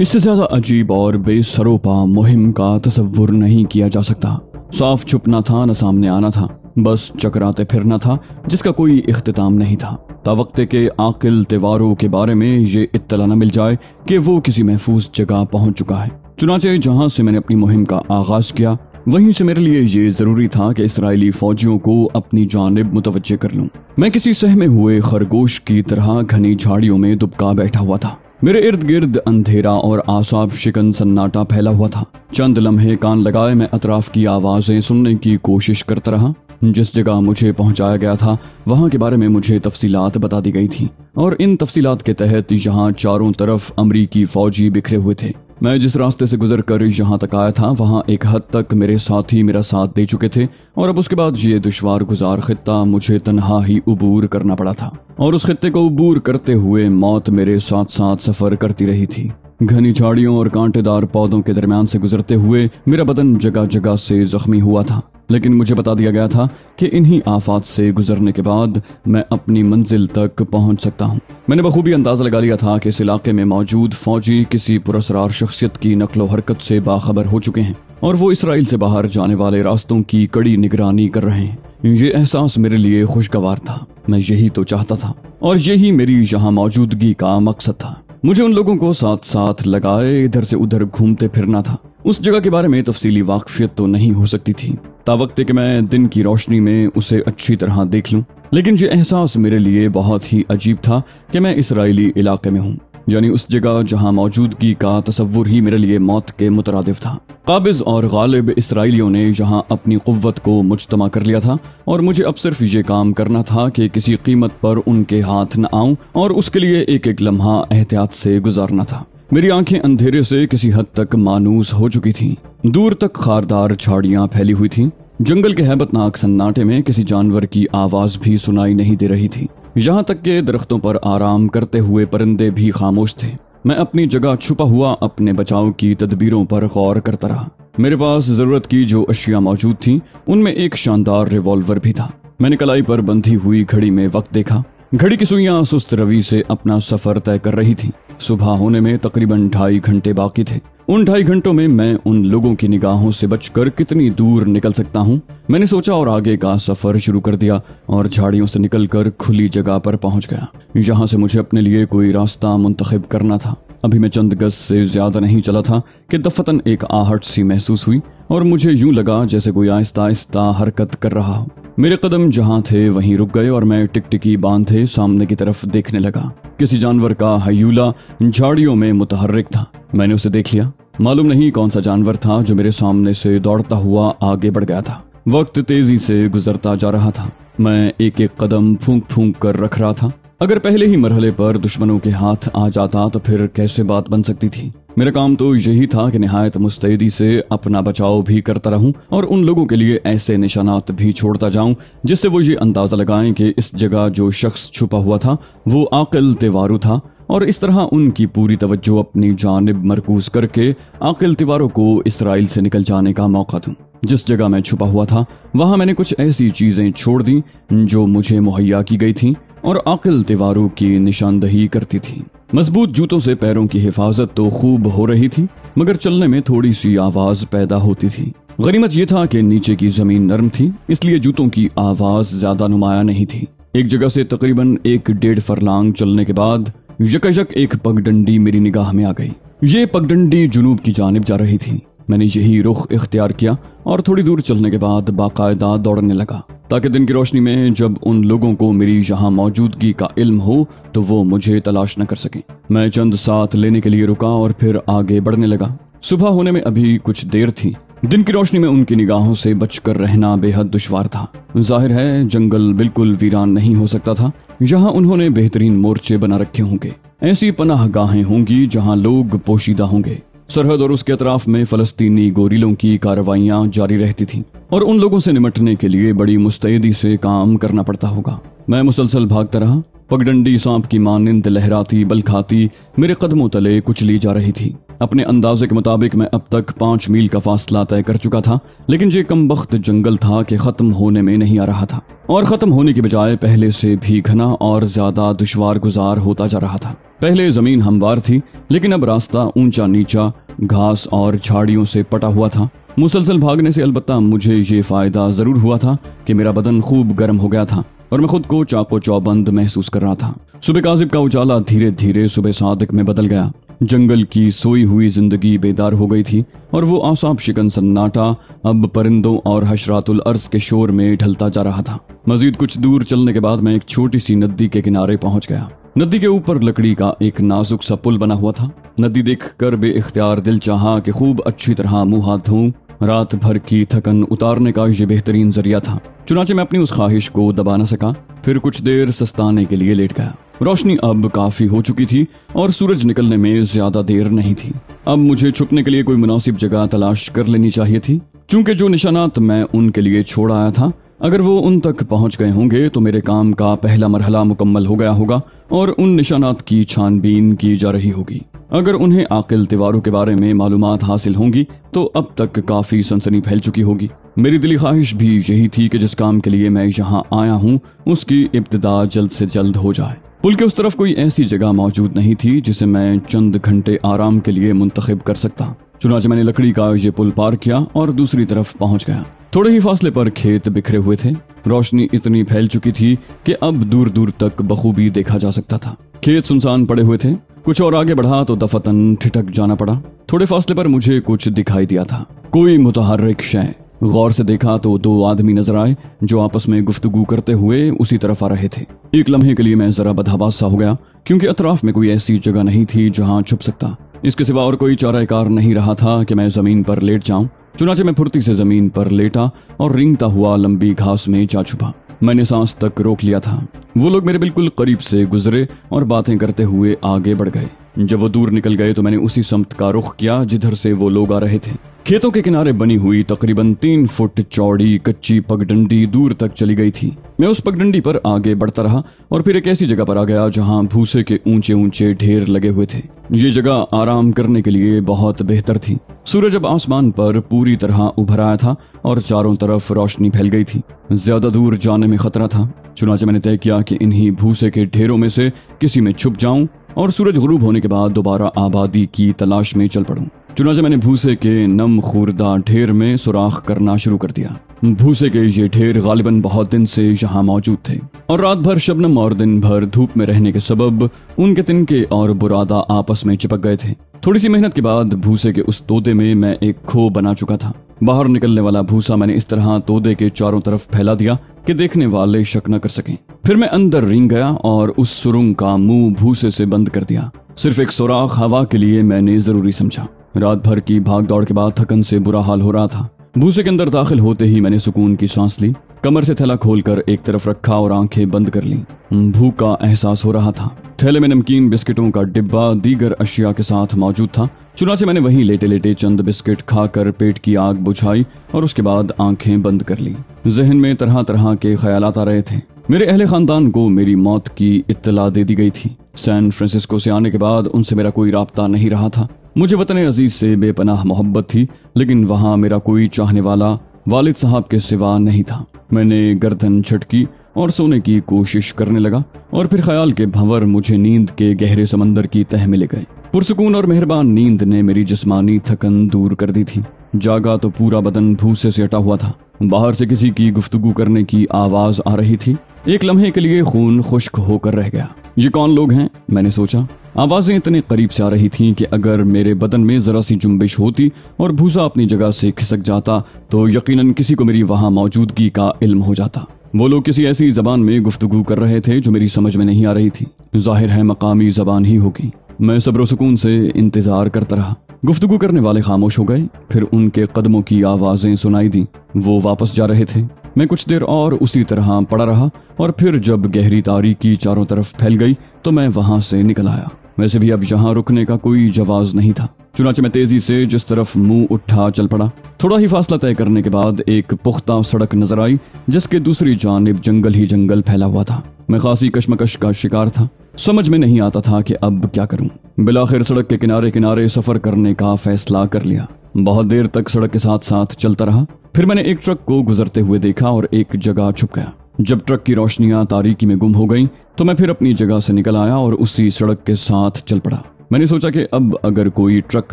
इससे ज्यादा अजीब और बेसरोपा मुहिम का तसव्वुर नहीं किया जा सकता। साफ छुपना था, न सामने आना था, बस चकराते फिरना था जिसका कोई इख्तिताम नहीं था। तावक्ते के आकिल तिवारों के बारे में ये इत्तला न मिल जाए कि वो किसी महफूज जगह पहुंच चुका है। चुनाचे जहां से मैंने अपनी मुहिम का आगाज किया वहीं से मेरे लिए ये जरूरी था कि इसराइली फौजियों को अपनी जानिब मुतवज्जे कर लूं। मैं किसी सहमे हुए खरगोश की तरह घनी झाड़ियों में दुबका बैठा हुआ था। मेरे इर्द गिर्द अंधेरा और आसाब शिकन सन्नाटा फैला हुआ था। चंद लम्हे कान लगाए मैं अतराफ की आवाजें सुनने की कोशिश करता रहा। जिस जगह मुझे पहुंचाया गया था वहां के बारे में मुझे तफसीलात बता दी गई थी और इन तफसीलात के तहत यहाँ चारों तरफ अमरीकी फौजी बिखरे हुए थे। मैं जिस रास्ते से गुजर कर यहाँ तक आया था वहाँ एक हद तक मेरे साथी मेरा साथ दे चुके थे और अब उसके बाद ये दुश्वार गुजार खित्ता मुझे तन्हा ही उबूर करना पड़ा था और उस खित्ते को उबूर करते हुए मौत मेरे साथ साथ सफर करती रही थी। घनी झाड़ियों और कांटेदार पौधों के दरमियान से गुजरते हुए मेरा बदन जगह जगह से जख्मी हुआ था, लेकिन मुझे बता दिया गया था कि इन्हीं आफात से गुजरने के बाद मैं अपनी मंजिल तक पहुंच सकता हूं। मैंने बखूबी अंदाजा लगा लिया था कि इस इलाके में मौजूद फौजी किसी पुरस्कार शख्सियत की नकलो हरकत से बाखबर हो चुके हैं और वो इसराइल से बाहर जाने वाले रास्तों की कड़ी निगरानी कर रहे हैं। ये एहसास मेरे लिए खुशगवार था। मैं यही तो चाहता था और यही मेरी यहाँ मौजूदगी का मकसद था। मुझे उन लोगों को साथ साथ लगाए इधर से उधर घूमते फिरना था। उस जगह के बारे में तफसीली वाकफियत तो नहीं हो सकती थी तावक्ते कि मैं दिन की रोशनी में उसे अच्छी तरह देख लूं, लेकिन ये एहसास मेरे लिए बहुत ही अजीब था कि मैं इसराइली इलाके में हूँ, यानी उस जगह जहाँ मौजूदगी का तसव्वुर ही मेरे लिए मौत के मुतरादिफ था। काबिज और गालिब इसराइलियों ने यहाँ अपनी कुव्वत को मुज्तमा कर लिया था और मुझे अब सिर्फ ये काम करना था कि किसी कीमत पर उनके हाथ न आऊं और उसके लिए एक एक लम्हा एहतियात से गुजारना था। मेरी आंखें अंधेरे से किसी हद तक मानूस हो चुकी थीं। दूर तक खारदार झाड़ियां फैली हुई थीं। जंगल के हैबतनाक सन्नाटे में किसी जानवर की आवाज भी सुनाई नहीं दे रही थी। यहाँ तक के दरख्तों पर आराम करते हुए परिंदे भी खामोश थे। मैं अपनी जगह छुपा हुआ अपने बचाव की तदबीरों पर गौर करता रहा। मेरे पास जरूरत की जो अशिया मौजूद थी उनमें एक शानदार रिवॉल्वर भी था। मैंने कलाई पर बंधी हुई घड़ी में वक्त देखा। घड़ी की सुइयां सुस्त रवि से अपना सफर तय कर रही थी। सुबह होने में तकरीबन 2.5 घंटे बाकी थे। उन 2.5 घंटों में मैं उन लोगों की निगाहों से बचकर कितनी दूर निकल सकता हूँ, मैंने सोचा और आगे का सफर शुरू कर दिया और झाड़ियों से निकलकर खुली जगह पर पहुंच गया। यहाँ से मुझे अपने लिए कोई रास्ता मुंतखब करना था। अभी मैं चंद गज से ज्यादा नहीं चला था कि दफतन एक आहट सी महसूस हुई और मुझे यूं लगा जैसे कोई आहिस्ता आहिस्ता हरकत कर रहा हो। मेरे कदम जहां थे वहीं रुक गए और मैं टिकटिकी बांधे सामने की तरफ देखने लगा। किसी जानवर का हयूला झाड़ियों में मुतहर्रिक था। मैंने उसे देख लिया। मालूम नहीं कौन सा जानवर था जो मेरे सामने से दौड़ता हुआ आगे बढ़ गया था। वक्त तेजी से गुजरता जा रहा था। मैं एक एक कदम फूंक फूंक कर रख रहा था। अगर पहले ही मरहले पर दुश्मनों के हाथ आ जाता तो फिर कैसे बात बन सकती थी। मेरा काम तो यही था कि निहायत मुस्तैदी से अपना बचाव भी करता रहूं और उन लोगों के लिए ऐसे निशानात भी छोड़ता जाऊं जिससे वो ये अंदाजा लगाएं कि इस जगह जो शख्स छुपा हुआ था वो आकिल तिवारू था और इस तरह उनकी पूरी तवज्जो अपनी जानिब मरकूज करके आकिल तिवारों को इसराइल से निकल जाने का मौका दूं। जिस जगह मैं छुपा हुआ था वहां मैंने कुछ ऐसी चीजें छोड़ दी जो मुझे मुहैया की गई थी और आकिल तिवारों की निशानदही करती थी। मजबूत जूतों से पैरों की हिफाजत तो खूब हो रही थी, मगर चलने में थोड़ी सी आवाज पैदा होती थी। गनीमत यह था कि नीचे की जमीन नरम थी, इसलिए जूतों की आवाज ज्यादा नुमाया नहीं थी। एक जगह से तकरीबन 1-1.5 फरलांग चलने के बाद यकयक एक पगडंडी मेरी निगाह में आ गई। ये पगडंडी जुनूब की जानिब जा रही थी। मैंने यही रुख इख्तियार किया और थोड़ी दूर चलने के बाद बाकायदा दौड़ने लगा ताकि दिन की रोशनी में जब उन लोगों को मेरी यहाँ मौजूदगी का इल्म हो तो वो मुझे तलाश न कर सकें। मैं चंद साथ लेने के लिए रुका और फिर आगे बढ़ने लगा। सुबह होने में अभी कुछ देर थी। दिन की रोशनी में उनकी निगाहों से बचकर रहना बेहद दुश्वार था। जाहिर है जंगल बिल्कुल वीरान नहीं हो सकता था। यहाँ उन्होंने बेहतरीन मोर्चे बना रखे होंगे। ऐसी पनाहगाहें होंगी जहाँ लोग पोशीदा होंगे। सरहद और उसके अतराफ में फलस्तीनी गोरिलों की कार्रवाइयां जारी रहती थीं और उन लोगों से निमटने के लिए बड़ी मुस्तैदी से काम करना पड़ता होगा। मैं मुसलसल भागता रहा। पगडंडी सांप की मानिंद लहराती बल खाती मेरे कदमों तले कुचली जा रही थी। अपने अंदाजे के मुताबिक मैं अब तक 5 मील का फासला तय कर चुका था, लेकिन ये कमबख्त जंगल था कि खत्म होने में नहीं आ रहा था, और खत्म होने की बजाय पहले से भी घना और ज्यादा दुश्वार गुजार होता जा रहा था। पहले जमीन हमवार थी, लेकिन अब रास्ता ऊंचा नीचा घास और झाड़ियों से पटा हुआ था। मुसलसल भागने से अलबत्ता मुझे ये फायदा जरूर हुआ था कि मेरा बदन खूब गर्म हो गया था और मैं खुद को चाको चौबंद महसूस कर रहा था। सुबह काजिब का उजाला धीरे धीरे सुबह सादिक में बदल गया। जंगल की सोई हुई जिंदगी बेदार हो गई थी और वो आसाब शिकन सन्नाटा अब परिंदों और हशरातुल अर्ज के शोर में ढलता जा रहा था। मजीद कुछ दूर चलने के बाद मैं एक छोटी सी नदी के किनारे पहुंच गया। नदी के ऊपर लकड़ी का एक नाजुक सा पुल बना हुआ था। नदी देखकर बेइख्तियार दिल चाहा कि खूब अच्छी तरह मुंह हाथ धोऊं। रात भर की थकन उतारने का ये बेहतरीन जरिया था। चुनाचे मैं अपनी उस ख्वाहिश को दबा न सका, फिर कुछ देर सस्ताने के लिए लेट गया। रोशनी अब काफी हो चुकी थी और सूरज निकलने में ज्यादा देर नहीं थी। अब मुझे छुपने के लिए कोई मुनासिब जगह तलाश कर लेनी चाहिए थी। चूंकि जो निशानात मैं उनके लिए छोड़ आया था, अगर वो उन तक पहुंच गए होंगे तो मेरे काम का पहला मरहला मुकम्मल हो गया होगा और उन निशानात की छानबीन की जा रही होगी। अगर उन्हें आकिल दीवारों के बारे में मालूमात हासिल होंगी तो अब तक काफी सनसनी फैल चुकी होगी। मेरी दिली ख्वाहिश भी यही थी कि जिस काम के लिए मैं यहाँ आया हूँ उसकी इब्तिदा जल्द से जल्द हो जाए। पुल के उस तरफ कोई ऐसी जगह मौजूद नहीं थी जिसे मैं चंद घंटे आराम के लिए मुंतखब कर सकता। चुनाचे मैंने लकड़ी का ये पुल पार किया और दूसरी तरफ पहुंच गया। थोड़े ही फासले पर खेत बिखरे हुए थे। रोशनी इतनी फैल चुकी थी कि अब दूर दूर तक बखूबी देखा जा सकता था। खेत सुनसान पड़े हुए थे। कुछ और आगे बढ़ा तो दफतन ठिठक जाना पड़ा। थोड़े फासले पर मुझे कुछ दिखाई दिया था, कोई मुतहर्रिक शय। गौर से देखा तो 2 आदमी नजर आए जो आपस में गुफ्तगू करते हुए उसी तरफ आ रहे थे। एक लम्हे के लिए मैं जरा बदहवास सा हो गया, क्योंकि अतराफ में कोई ऐसी जगह नहीं थी जहां छुप सकता। इसके सिवा और कोई चाराकार नहीं रहा था कि मैं जमीन पर लेट जाऊं। चुनाचे मैं फुर्ती से जमीन पर लेटा और रेंगता हुआ लंबी घास में जा छुपा। मैंने सांस तक रोक लिया था। वो लोग मेरे बिल्कुल करीब से गुजरे और बातें करते हुए आगे बढ़ गए। जब वो दूर निकल गए तो मैंने उसी समत का रुख किया जिधर से वो लोग आ रहे थे। खेतों के किनारे बनी हुई तकरीबन 3 फुट चौड़ी कच्ची पगडंडी दूर तक चली गई थी। मैं उस पगडंडी पर आगे बढ़ता रहा और फिर एक ऐसी जगह पर आ गया जहां भूसे के ऊंचे ऊंचे ढेर लगे हुए थे। ये जगह आराम करने के लिए बहुत बेहतर थी। सूरज अब आसमान पर पूरी तरह उभर आया था और चारों तरफ रोशनी फैल गई थी। ज्यादा दूर जाने में खतरा था। चुनाचे मैंने तय किया कि इन्हीं भूसे के ढेरों में से किसी में छुप जाऊं और सूरज गुरूब होने के बाद दोबारा आबादी की तलाश में चल पड़ूं। चुनाचे मैंने भूसे के नम खूरदा ढेर में सुराख करना शुरू कर दिया। भूसे के ये ढेर गालिबन बहुत दिन से यहाँ मौजूद थे और रात भर शबनम और दिन भर धूप में रहने के सबब उनके तिनके और बुरादा आपस में चिपक गए थे। थोड़ी सी मेहनत के बाद भूसे के उस तोते में मैं एक खो बना चुका था। बाहर निकलने वाला भूसा मैंने इस तरह तोते के चारों तरफ फैला दिया कि देखने वाले शक न कर सकें। फिर मैं अंदर रेंग गया और उस सुरंग का मुंह भूसे से बंद कर दिया। सिर्फ एक सुराख हवा के लिए मैंने जरूरी समझा। रात भर की भाग दौड़ के बाद थकन से बुरा हाल हो रहा था। भूसे के अंदर दाखिल होते ही मैंने सुकून की सांस ली। कमर से थैला खोलकर एक तरफ रखा और आंखें बंद कर ली। भूख का एहसास हो रहा था। थैले में नमकीन बिस्किटों का डिब्बा दीगर अशिया के साथ मौजूद था। चुनाचे मैंने वहीं लेटे लेटे चंद बिस्किट खाकर पेट की आग बुझाई और उसके बाद आंखें बंद कर ली। जहन में तरह तरह के ख्यालात आ रहे थे। मेरे अहले खानदान को मेरी मौत की इत्तला दे दी गई थी। सैन फ्रांसिस्को से आने के बाद उनसे मेरा कोई राब्ता नहीं रहा था। मुझे वतन अजीज से बेपनाह मोहब्बत थी, लेकिन वहां मेरा कोई चाहने वाला वालिद साहब के सिवा नहीं था। मैंने गर्दन झटकी और सोने की कोशिश करने लगा और फिर ख्याल के भंवर मुझे नींद के गहरे समंदर की तह में ले गए। पुरसुकून और मेहरबान नींद ने मेरी जिस्मानी थकन दूर कर दी थी। जागा तो पूरा बदन भूसे से अटा हुआ था। बाहर से किसी की गुफ्तगू करने की आवाज आ रही थी। एक लम्हे के लिए खून खुश्क होकर रह गया। ये कौन लोग हैं, मैंने सोचा। आवाजें इतने करीब से आ रही थीं कि अगर मेरे बदन में जरा सी जुम्बिश होती और भूसा अपनी जगह से खिसक जाता तो यकीनन किसी को मेरी वहां मौजूदगी का इल्म हो जाता। वो लोग किसी ऐसी जबान में गुफ्तगू कर रहे थे जो मेरी समझ में नहीं आ रही थी। जाहिर है मकामी जबान ही होगी। मैं सब्र सुकून से इंतजार करता रहा। गुफ्तगू करने वाले खामोश हो गए। फिर उनके कदमों की आवाजें सुनाई दी। वो वापस जा रहे थे। मैं कुछ देर और उसी तरह पड़ा रहा और फिर जब गहरी तारीकी चारों तरफ फैल गई तो मैं वहां से निकल आया। वैसे भी अब यहाँ रुकने का कोई जवाज नहीं था। चुनाचे मैं तेजी से जिस तरफ मुंह उठा चल पड़ा। थोड़ा ही फासला तय करने के बाद एक पुख्ता सड़क नजर आई जिसके दूसरी जानिब जंगल ही जंगल फैला हुआ था। मैं खासी कशमकश का शिकार था। समझ में नहीं आता था कि अब क्या करूं। बिलाखिर सड़क के किनारे किनारे सफर करने का फैसला कर लिया। बहुत देर तक सड़क के साथ साथ चलता रहा। फिर मैंने एक ट्रक को गुजरते हुए देखा और एक जगह छुप गया। जब ट्रक की रोशनियां तारीकी में गुम हो गईं, तो मैं फिर अपनी जगह से निकल आया और उसी सड़क के साथ चल पड़ा। मैंने सोचा कि अब अगर कोई ट्रक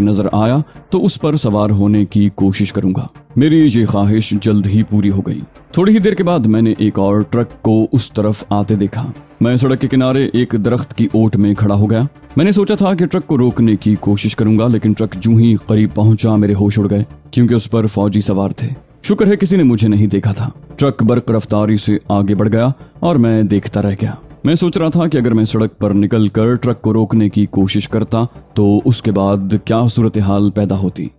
नजर आया तो उस पर सवार होने की कोशिश करूंगा। मेरी ये ख्वाहिश जल्द ही पूरी हो गई। थोड़ी ही देर के बाद मैंने एक और ट्रक को उस तरफ आते देखा। मैं सड़क के किनारे एक दरख्त की ओट में खड़ा हो गया। मैंने सोचा था कि ट्रक को रोकने की कोशिश करूंगा, लेकिन ट्रक जूं ही करीब पहुंचा मेरे होश उड़ गए, क्योंकि उस पर फौजी सवार थे। शुक्र है किसी ने मुझे नहीं देखा था। ट्रक बर्क रफ्तारी से आगे बढ़ गया और मैं देखता रह गया। मैं सोच रहा था कि अगर मैं सड़क पर निकल कर ट्रक को रोकने की कोशिश करता तो उसके बाद क्या सूरत हाल पैदा होती।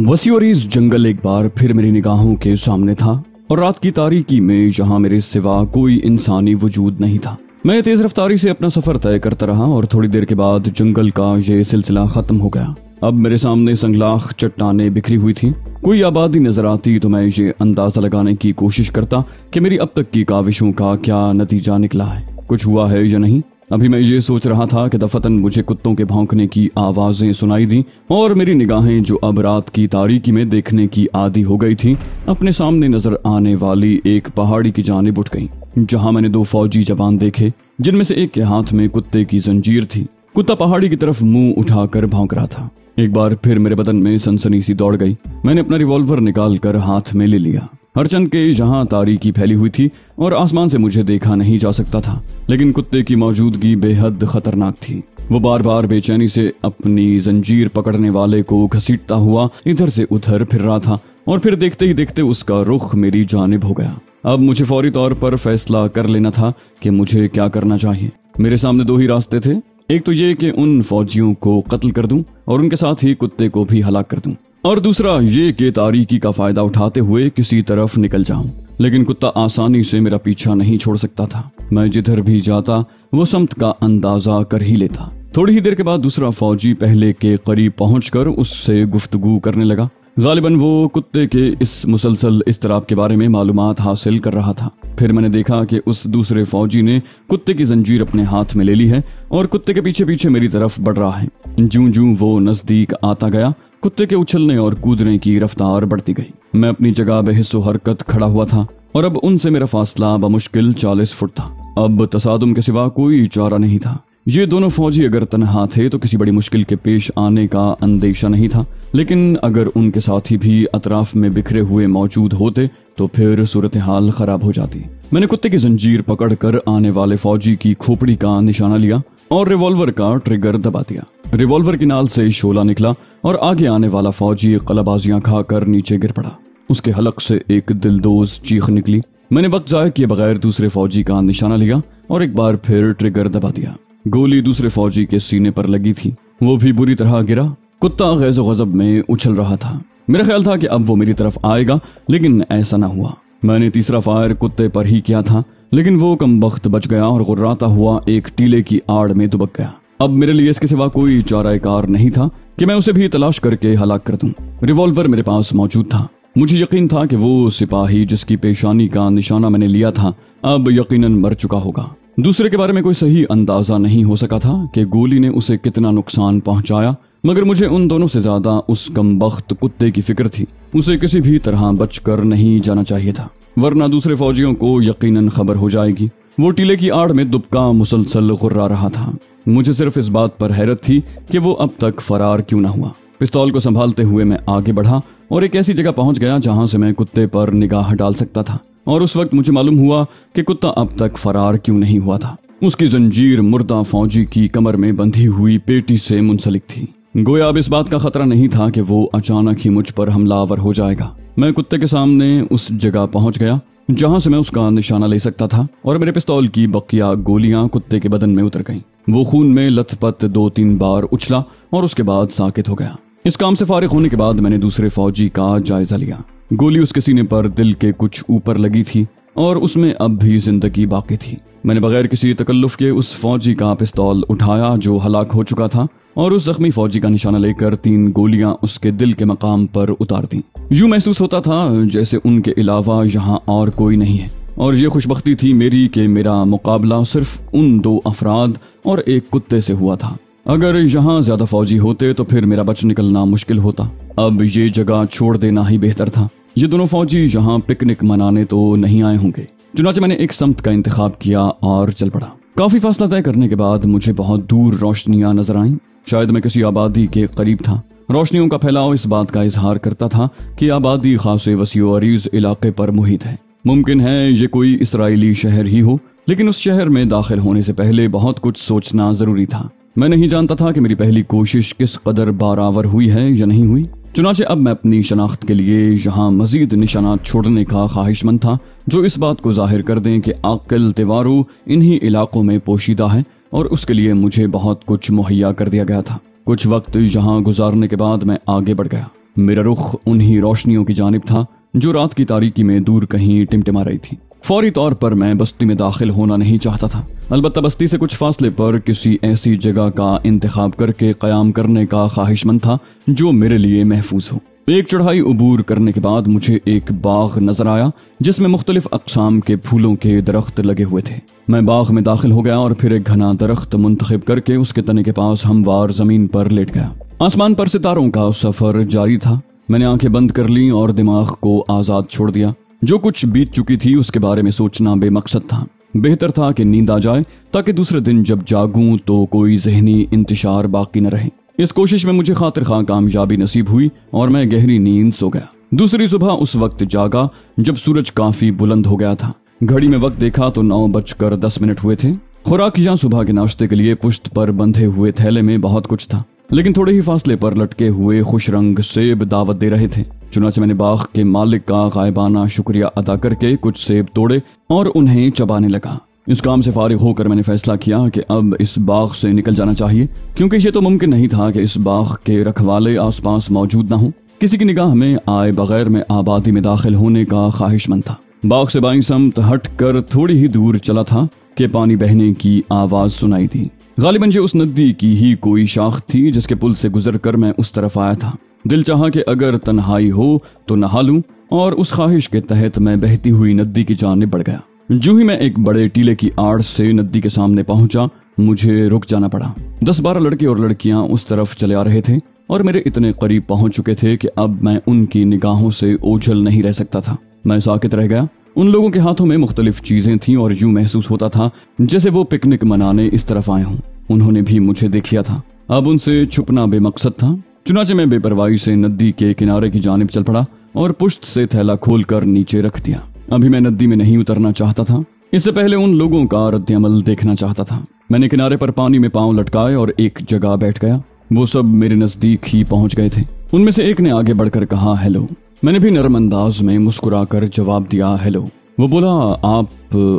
वसीओरीज जंगल एक बार फिर मेरी निगाहों के सामने था और रात की तारीकी में जहां मेरे सिवा कोई इंसानी वजूद नहीं था। मैं तेज रफ्तारी से अपना सफर तय करता रहा और थोड़ी देर के बाद जंगल का ये सिलसिला खत्म हो गया। अब मेरे सामने संगलाख चट्टानें बिखरी हुई थी। कोई आबादी नजर आती तो मैं ये अंदाजा लगाने की कोशिश करता कि मेरी अब तक की काविशों का क्या नतीजा निकला है, कुछ हुआ है या नहीं। अभी मैं ये सोच रहा था कि दफतन मुझे कुत्तों के भौंकने की आवाजें सुनाई दी और मेरी निगाहें जो अब रात की तारीकी में देखने की आदी हो गई थी, अपने सामने नजर आने वाली एक पहाड़ी की जानिब उठ गईं, जहां मैंने दो फौजी जवान देखे, जिनमें से एक के हाथ में कुत्ते की जंजीर थी। कुत्ता पहाड़ी की तरफ मुंह उठाकर भौंक रहा था। एक बार फिर मेरे बदन में सनसनी सी दौड़ गई। मैंने अपना रिवॉल्वर निकालकर हाथ में ले लिया। हरचंद के जहां तारीकी फैली हुई थी और आसमान से मुझे देखा नहीं जा सकता था, लेकिन कुत्ते की मौजूदगी बेहद खतरनाक थी। वो बार बार बेचैनी से अपनी जंजीर पकड़ने वाले को घसीटता हुआ इधर से उधर फिर रहा था और फिर देखते ही देखते उसका रुख मेरी जानिब हो गया। अब मुझे फौरी तौर पर फैसला कर लेना था कि मुझे क्या करना चाहिए। मेरे सामने दो ही रास्ते थे। एक तो ये कि उन फौजियों को कत्ल कर दूं और उनके साथ ही कुत्ते को भी हलाक कर दूं, और दूसरा ये कि तारीकी का फायदा उठाते हुए किसी तरफ निकल जाऊं। लेकिन कुत्ता आसानी से मेरा पीछा नहीं छोड़ सकता था। मैं जिधर भी जाता वो समत का अंदाजा कर ही लेता। थोड़ी ही देर के बाद दूसरा फौजी पहले के करीब पहुंचकर उससे गुफ्तगू करने लगा। गालिबन वो कुत्ते के इस मुसलसल इस्तराब के बारे में मालूमात हासिल कर रहा था। फिर मैंने देखा कि उस दूसरे फौजी ने कुत्ते की जंजीर अपने हाथ में ले ली है और कुत्ते के पीछे पीछे मेरी तरफ बढ़ रहा है। जूं जूं वो नजदीक आता गया, कुत्ते के उछलने और कूदने की रफ्तार बढ़ती गई। मैं अपनी जगह बेहिस्सो हरकत खड़ा हुआ था और अब उनसे मेरा फासला बमुश्किल 40 फुट था। अब तसादुम के सिवा कोई चारा नहीं था। ये दोनों फौजी अगर तन्हा थे तो किसी बड़ी मुश्किल के पेश आने का अंदेशा नहीं था, लेकिन अगर उनके साथी भी अतराफ में बिखरे हुए मौजूद होते तो फिर सूरत हाल खराब हो जाती। मैंने कुत्ते की जंजीर पकड़कर आने वाले फौजी की खोपड़ी का निशाना लिया और रिवॉल्वर का ट्रिगर दबा दिया। रिवॉल्वर की नाल से शोला निकला और आगे आने वाला फौजी कलाबाजियां खाकर नीचे गिर पड़ा। उसके हलक से एक दिलदोज चीख निकली। मैंने वक्त जाया किए बगैर दूसरे फौजी का निशाना लिया और एक बार फिर ट्रिगर दबा दिया। गोली दूसरे फौजी के सीने पर लगी थी। वो भी बुरी तरह गिरा। कुत्ता गैज़ो गज़ब में उछल रहा था। मेरा ख्याल था कि अब वो मेरी तरफ आएगा, लेकिन ऐसा न हुआ। मैंने तीसरा फायर कुत्ते पर ही किया था, लेकिन वो कमबख्त बच गया और गुर्राता हुआ एक टीले की आड़ में दुबक गया। अब मेरे लिए इसके सिवा कोई चाराकार नहीं था कि मैं उसे भी तलाश करके हलाक कर दूं। रिवॉल्वर मेरे पास मौजूद था। मुझे यकीन था कि वो सिपाही जिसकी पेशानी का निशाना मैंने लिया था अब यकीनन मर चुका होगा। दूसरे के बारे में कोई सही अंदाजा नहीं हो सका था कि गोली ने उसे कितना नुकसान पहुंचाया, मगर मुझे उन दोनों से ज्यादा उस कमबख्त कुत्ते की फिक्र थी। उसे किसी भी तरह बचकर नहीं जाना चाहिए था, वरना दूसरे फौजियों को यकीनन खबर हो जाएगी। वो टीले की आड़ में दुबका मुसलसल गुर्रा रहा था। मुझे सिर्फ इस बात पर हैरत थी कि वो अब तक फरार क्यों न हुआ। पिस्तौल को संभालते हुए मैं आगे बढ़ा और एक ऐसी जगह पहुंच गया जहां से मैं कुत्ते पर निगाह डाल सकता था। और उस वक्त मुझे मालूम हुआ कि कुत्ता अब तक फरार क्यों नहीं हुआ था। उसकी जंजीर मुर्दा फौजी की कमर में बंधी हुई पेटी से मुंसलिक थी। गोया अब इस बात का खतरा नहीं था कि वो अचानक ही मुझ पर हमलावर हो जाएगा। मैं कुत्ते के सामने उस जगह पहुंच गया जहां से मैं उसका निशाना ले सकता था और मेरे पिस्तौल की बकिया गोलियां कुत्ते के बदन में उतर गईं। वो खून में लथपथ 2-3 बार उछला और उसके बाद साकित हो गया। इस काम से फारिग होने के बाद मैंने दूसरे फौजी का जायजा लिया। गोली उसके सीने पर दिल के कुछ ऊपर लगी थी। और उसमें अब भी जिंदगी बाकी थी। मैंने बगैर किसी तकल्लुफ के उस फौजी का पिस्तौल उठाया जो हलाक हो चुका था और उस जख्मी फौजी का निशाना लेकर 3 गोलियां उसके दिल के मकाम पर उतार दी। यूं महसूस होता था जैसे उनके अलावा यहाँ और कोई नहीं है, और ये खुशबख्ती थी मेरी कि मेरा मुकाबला सिर्फ उन 2 अफराद और एक कुत्ते से हुआ था। अगर यहाँ ज्यादा फौजी होते तो फिर मेरा बच निकलना मुश्किल होता। अब ये जगह छोड़ देना ही बेहतर था। ये दोनों फौजी यहाँ पिकनिक मनाने तो नहीं आए होंगे। चुनाचे मैंने एक समत का इंतखाब किया और चल पड़ा। काफी फासला तय करने के बाद मुझे बहुत दूर रोशनियां नजर आईं। शायद मैं किसी आबादी के करीब था। रोशनियों का फैलाव इस बात का इजहार करता था कि आबादी खासे वसीओ अरीज इलाके पर मुहित है। मुमकिन है ये कोई इसराइली शहर ही हो, लेकिन उस शहर में दाखिल होने से पहले बहुत कुछ सोचना जरूरी था। मैं नहीं जानता था कि मेरी पहली कोशिश किस कदर बारावर हुई है या नहीं हुई। चुनाचे अब मैं अपनी शनाख्त के लिए यहाँ मजीद निशानात छोड़ने का ख्वाहिशमंद था जो इस बात को जाहिर कर दें कि आकिल तिवारू इन्हीं इलाकों में पोशीदा है, और उसके लिए मुझे बहुत कुछ मुहैया कर दिया गया था। कुछ वक्त यहाँ गुजारने के बाद मैं आगे बढ़ गया। मेरा रुख उन्हीं रोशनियों की जानिब था जो रात की तारीकी में दूर कहीं टिमटिमा रही थी। फौरी तौर पर मैं बस्ती में दाखिल होना नहीं चाहता था, अलबत्ता बस्ती से कुछ फासले पर किसी ऐसी जगह का इंतखाब करके कयाम करने का ख्वाहिशमंद था जो मेरे लिए महफूज हो। एक चढ़ाई उबूर करने के बाद मुझे एक बाग नजर आया जिसमें मुख्तलिफ अक़साम के फूलों के दरख्त लगे हुए थे। मैं बाग में दाखिल हो गया और फिर एक घना दरख्त मुंतखब करके उसके तने के पास हमवार जमीन पर लेट गया। आसमान पर सितारों का सफर जारी था। मैंने आंखें बंद कर लीं और दिमाग को आजाद छोड़ दिया। जो कुछ बीत चुकी थी उसके बारे में सोचना बेमकसद था। बेहतर था कि नींद आ जाए ताकि दूसरे दिन जब जागूं तो कोई जहनी इंतशार बाकी न रहे। इस कोशिश में मुझे खातिर खां कामयाबी नसीब हुई और मैं गहरी नींद सो गया। दूसरी सुबह उस वक्त जागा जब सूरज काफी बुलंद हो गया था। घड़ी में वक्त देखा तो 9:10 हुए थे। खुराक या सुबह के नाश्ते के लिए पुश्त पर बंधे हुए थैले में बहुत कुछ था, लेकिन थोड़े ही फासले पर लटके हुए खुश रंग सेब दावत दे रहे थे। चुनाचे मैंने बाग के मालिक का गायबाना शुक्रिया अदा करके कुछ सेब तोड़े और उन्हें चबाने लगा। इस काम से फारिग होकर मैंने फैसला किया कि अब इस बाग से निकल जाना चाहिए, क्योंकि ये तो मुमकिन नहीं था कि इस बाग के रखवाले आसपास मौजूद न हो। किसी की निगाह में आए बगैर मैं आबादी में दाखिल होने का ख्वाहिशमंद था। बाग से बाईं समत हट कर थोड़ी ही दूर चला था कि पानी बहने की आवाज सुनाई दी। गालिबन ये उस नदी की ही कोई शाख थी जिसके पुल से गुजर कर मैं उस तरफ आया था। दिल चाहा कि अगर तन्हाई हो तो नहा लूं, और उस ख्वाहिश के तहत मैं बहती हुई नदी की जानिब बढ़ गया। जो ही मैं एक बड़े टीले की आड़ से नदी के सामने पहुंचा, मुझे रुक जाना पड़ा। 10-12 लड़के और लड़कियां उस तरफ चले आ रहे थे और मेरे इतने करीब पहुंच चुके थे कि अब मैं उनकी निगाहों से ओझल नहीं रह सकता था। मैं साकित रह गया। उन लोगों के हाथों में मुख्तलिफ चीजें थीं और यूं महसूस होता था जैसे वो पिकनिक मनाने इस तरफ आए हों। उन्होंने भी मुझे देख लिया था। अब उनसे छुपना बेमकसद था। चुनाचे मैं बेपरवाही से नदी के किनारे की जानिब चल पड़ा और पुश्त से थैला खोलकर नीचे रख दिया। अभी मैं नदी में नहीं उतरना चाहता था। इससे पहले उन लोगों का रद्द-ए-अमल देखना चाहता था। मैंने किनारे पर पानी में पांव लटकाए और एक जगह बैठ गया। वो सब मेरे नजदीक ही पहुंच गए थे। उनमें से एक ने आगे बढ़कर कहा, हेलो। मैंने भी नरम अंदाज में मुस्कुराकर जवाब दिया, हेलो। वो बोला,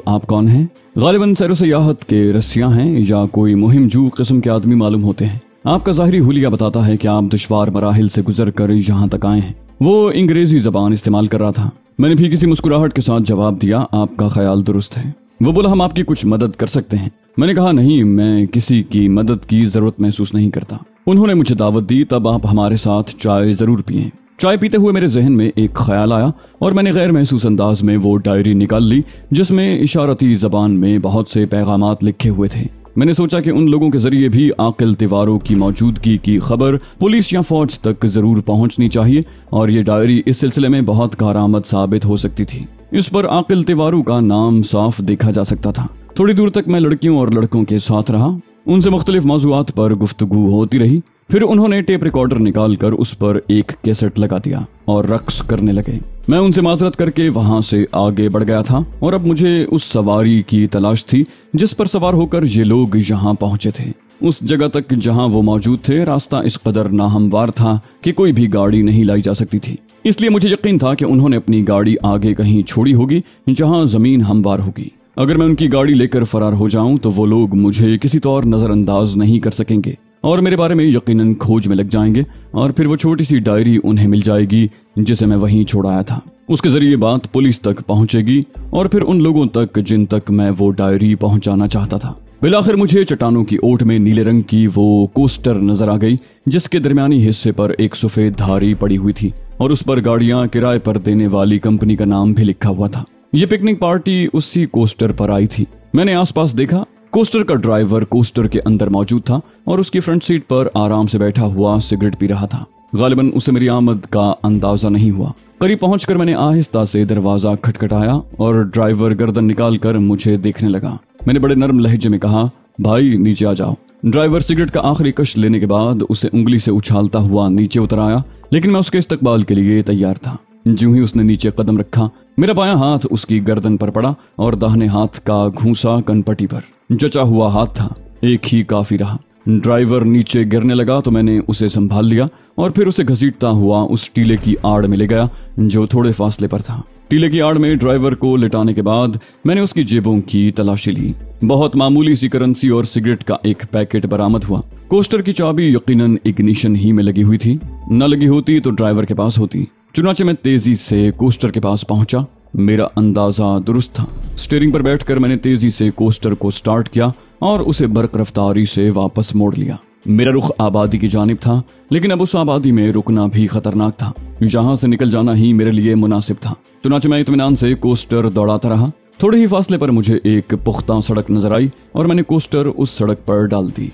आप कौन हैं? गालिबन सैरो सयाहत के रस्सियां हैं या कोई मुहिम जू किस्म के आदमी मालूम होते हैं। आपका जाहिरी हुलिया बताता है कि आप दुश्वार मराहिल से गुजर कर यहाँ तक आए हैं। वो अंग्रेजी जबान इस्तेमाल कर रहा था। मैंने भी किसी मुस्कुराहट के साथ जवाब दिया, आपका ख्याल दुरुस्त है। वो बोला, हम आपकी कुछ मदद कर सकते हैं। मैंने कहा, नहीं, मैं किसी की मदद की जरूरत महसूस नहीं करता। उन्होंने मुझे दावत दी, तब आप हमारे साथ चाय जरूर पिएं। चाय पीते हुए मेरे जहन में एक ख्याल आया और मैंने गैर महसूस अंदाज में वो डायरी निकाल ली जिसमें इशारती जबान में बहुत से पैगामात लिखे हुए थे। मैंने सोचा कि उन लोगों के जरिए भी आकिल तिवारों की मौजूदगी की खबर पुलिस या फौज तक जरूर पहुंचनी चाहिए और ये डायरी इस सिलसिले में बहुत कारआमद साबित हो सकती थी। इस पर आकिल तिवारों का नाम साफ देखा जा सकता था। थोड़ी दूर तक मैं लड़कियों और लड़कों के साथ रहा। उनसे मुख्तलिफ मौज़ूआत पर गुफ्तगू होती रही। फिर उन्होंने टेप रिकॉर्डर निकाल कर उस पर एक कैसेट लगा दिया और रक्स करने लगे। मैं उनसे माजरत करके वहां से आगे बढ़ गया था और अब मुझे उस सवारी की तलाश थी जिस पर सवार होकर ये लोग यहाँ पहुंचे थे। उस जगह तक जहाँ वो मौजूद थे रास्ता इस कदर नाहमवार था कि कोई भी गाड़ी नहीं लाई जा सकती थी। इसलिए मुझे यकीन था कि उन्होंने अपनी गाड़ी आगे कहीं छोड़ी होगी जहाँ जमीन हमवार होगी। अगर मैं उनकी गाड़ी लेकर फरार हो जाऊं तो वो लोग मुझे किसी तौर नजरअंदाज नहीं कर सकेंगे। और मेरे बारे में यकीनन खोज में लग जाएंगे और फिर वो छोटी सी डायरी उन्हें मिल जाएगी जिसे मैं वहीं छोड़ाया था। उसके जरिए बात पुलिस तक पहुंचेगी और फिर उन लोगों तक जिन तक मैं वो डायरी पहुंचाना चाहता था। बिलाखिर मुझे चट्टानों की ओट में नीले रंग की वो कोस्टर नजर आ गई जिसके दरमियानी हिस्से पर एक सफेद धारी पड़ी हुई थी और उस पर गाड़ियां किराए पर देने वाली कंपनी का नाम भी लिखा हुआ था। ये पिकनिक पार्टी उसी कोस्टर पर आई थी। मैंने आसपास देखा, कोस्टर का ड्राइवर कोस्टर के अंदर मौजूद था और उसकी फ्रंट सीट पर आराम से बैठा हुआ सिगरेट पी रहा था। गालिबन उसे मेरी आमद का अंदाजा नहीं हुआ। करीब पहुंचकर मैंने आहिस्ता से दरवाजा खटखटाया और ड्राइवर गर्दन निकालकर मुझे देखने लगा। मैंने बड़े नरम लहजे में कहा, भाई नीचे आ जाओ। ड्राइवर सिगरेट का आखिरी कश लेने के बाद उसे उंगली से उछालता हुआ नीचे उतर आया, लेकिन मैं उसके इस्तकबाल के लिए तैयार था। ज्यों ही उसने नीचे कदम रखा, मेरा बायां हाथ उसकी गर्दन पर पड़ा और दाहिने हाथ का घूंसा कनपटी पर। जचा हुआ हाथ था, एक ही काफी रहा। ड्राइवर नीचे गिरने लगा तो मैंने उसे संभाल लिया और फिर उसे घसीटता हुआ उस टीले की आड़ में ले गया जो थोड़े फासले पर था। टीले की आड़ में ड्राइवर को लिटाने के बाद मैंने उसकी जेबों की तलाशी ली। बहुत मामूली सी करेंसी और सिगरेट का एक पैकेट बरामद हुआ। कोस्टर की चाबी यकीनन इग्निशन ही में लगी हुई थी, न लगी होती तो ड्राइवर के पास होती। चुनाचे मैं तेजी से कोस्टर के पास पहुंचा। मेरा अंदाजा दुरुस्त था। स्टीयरिंग पर बैठकर मैंने तेजी से कोस्टर को स्टार्ट किया और उसे बर्क रफ्तारी से वापस मोड़ लिया। मेरा रुख आबादी की जानिब था, लेकिन अब उस आबादी में रुकना भी खतरनाक था। यहाँ से निकल जाना ही मेरे लिए मुनासिब था। चुनाचे मैं इत्मीनान से कोस्टर दौड़ाता रहा। थोड़े ही फासले पर मुझे एक पुख्ता सड़क नजर आई और मैंने कोस्टर उस सड़क पर डाल दी।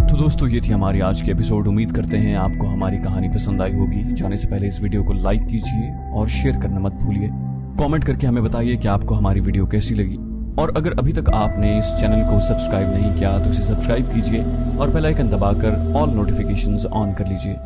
तो दोस्तों, ये थी हमारी आज की एपिसोड। उम्मीद करते हैं आपको हमारी कहानी पसंद आई होगी। जाने से पहले इस वीडियो को लाइक कीजिए और शेयर करना मत भूलिए। कमेंट करके हमें बताइए कि आपको हमारी वीडियो कैसी लगी। और अगर अभी तक आपने इस चैनल को सब्सक्राइब नहीं किया तो इसे सब्सक्राइब कीजिए और बेल आइकन दबाकर ऑल नोटिफिकेशंस ऑन कर लीजिए।